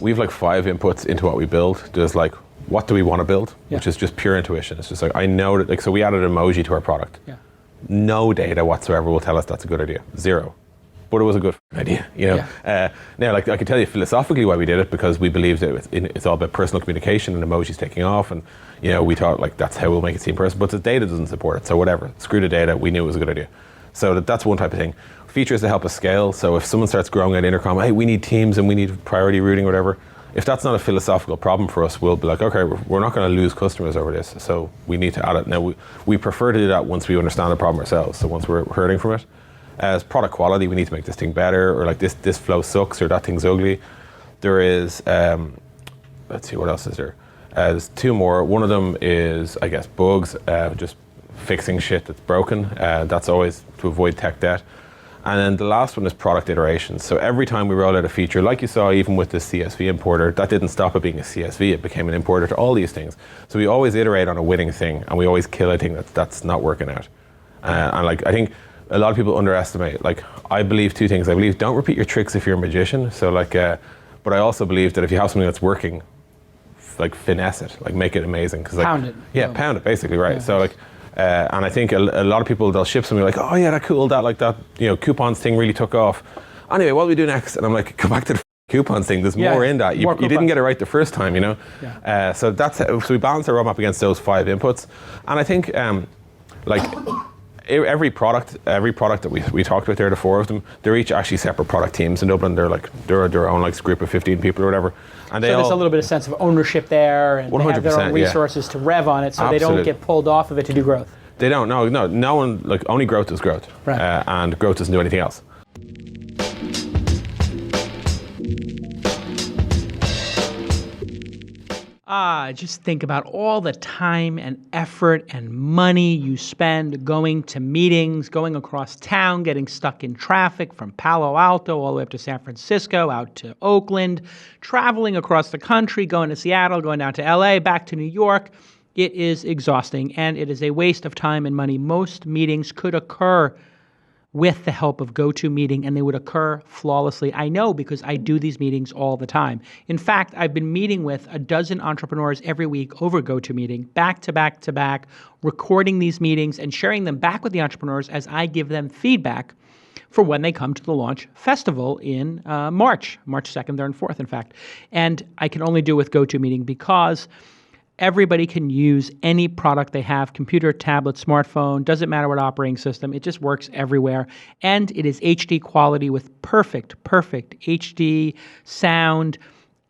we've like 5 inputs into what we build. There's like, what do we want to build? Which is just pure intuition. It's just like, I know that, like, so we added an emoji to our product. No data whatsoever will tell us that's a good idea. 0. But it was a good idea, you know. Now, like, I can tell you philosophically why we did it, because we believed that it's all about personal communication and emojis taking off, and you know, we thought like that's how we'll make it seem personal. But the data doesn't support it, so whatever. Screw the data. We knew it was a good idea. So that's one type of thing. Features to help us scale. So if someone starts growing at Intercom, hey, we need teams and we need priority routing, whatever. If that's not a philosophical problem for us, we'll be like, okay, we're not going to lose customers over this, so we need to add it. Now, we prefer to do that once we understand the problem ourselves, so once we're hurting from it. As product quality, we need to make this thing better, or like this flow sucks, or that thing's ugly. There is, let's see, what else is there? There's 2 more. One of them is, I guess, bugs, just fixing shit that's broken. That's always to avoid tech debt. And then the last one is product iterations. So every time we roll out a feature, like you saw even with the CSV importer, that didn't stop it being a CSV, it became an importer to all these things. So we always iterate on a winning thing, and we always kill a thing that's not working out. And like, I think a lot of people underestimate, like, I believe 2 things. I believe don't repeat your tricks if you're a magician. So like, but I also believe that if you have something that's working, like finesse it, like make it amazing. Cause like, pound it. Yeah, pound it basically, right? So like, and I think a lot of people, they'll ship something like, oh yeah, that cool, that like that, you know, coupons thing really took off. Anyway, what do we do next? And I'm like, go back to the coupons thing. There's more in that. You didn't get it right the first time, you know. So that's so we balance our roadmap against those 5 inputs, and I think like every product that we talked about there, the 4 of them, they're each actually separate product teams in Dublin. They're their own like group of 15 people or whatever. And so there's a little bit of sense of ownership there, and they have their own resources to rev on it, so they don't get pulled off of it to do growth. They don't. No one, like, only growth is growth, and growth doesn't do anything else. Just think about all the time and effort and money you spend going to meetings, going across town, getting stuck in traffic from Palo Alto all the way up to San Francisco, out to Oakland, traveling across the country, going to Seattle, going down to LA, back to New York. It is exhausting, and it is a waste of time and money. Most meetings could occur with the help of GoToMeeting, and they would occur flawlessly. I know because I do these meetings all the time. In fact, I've been meeting with a dozen entrepreneurs every week over GoToMeeting, back to back to back, recording these meetings and sharing them back with the entrepreneurs as I give them feedback for when they come to the Launch Festival in March 2nd, 3rd, and 4th, in fact. And I can only do it with GoToMeeting because everybody can use any product they have, computer, tablet, smartphone, doesn't matter what operating system, it just works everywhere. And it is HD quality with perfect HD sound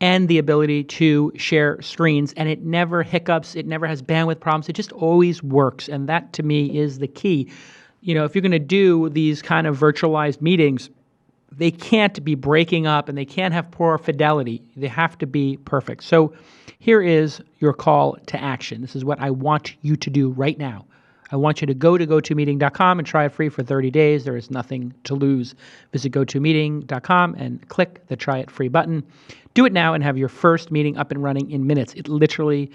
and the ability to share screens. And it never hiccups, it never has bandwidth problems, it just always works. And that to me is the key. You know, if you're gonna do these kind of virtualized meetings, they can't be breaking up and they can't have poor fidelity. They have to be perfect. So here is your call to action. This is what I want you to do right now. I want you to go to GoToMeeting.com and try it free for 30 days. There is nothing to lose. Visit GoToMeeting.com and click the Try It Free button. Do it now and have your first meeting up and running in minutes. It literally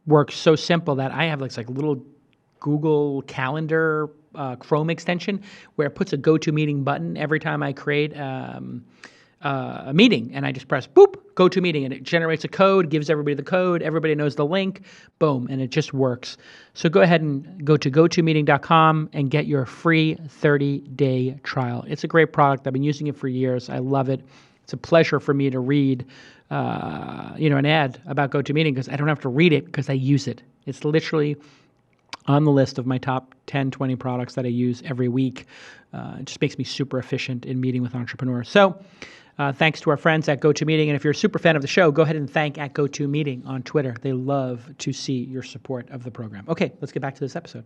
works so simple that I have like little Google Calendar Chrome extension where it puts a GoToMeeting button every time I create a meeting, and I just press boop, GoToMeeting, and it generates a code, gives everybody the code, everybody knows the link, boom, and it just works. So go ahead and go to GoToMeeting.com and get your free 30-day trial. It's a great product. I've been using it for years. I love it. It's a pleasure for me to read an ad about GoToMeeting because I don't have to read it because I use it. It's literally on the list of my top 10, 20 products that I use every week. It just makes me super efficient in meeting with entrepreneurs. So thanks to our friends at GoToMeeting. And if you're a super fan of the show, go ahead and thank at GoToMeeting on Twitter. They love to see your support of the program. Okay, let's get back to this episode.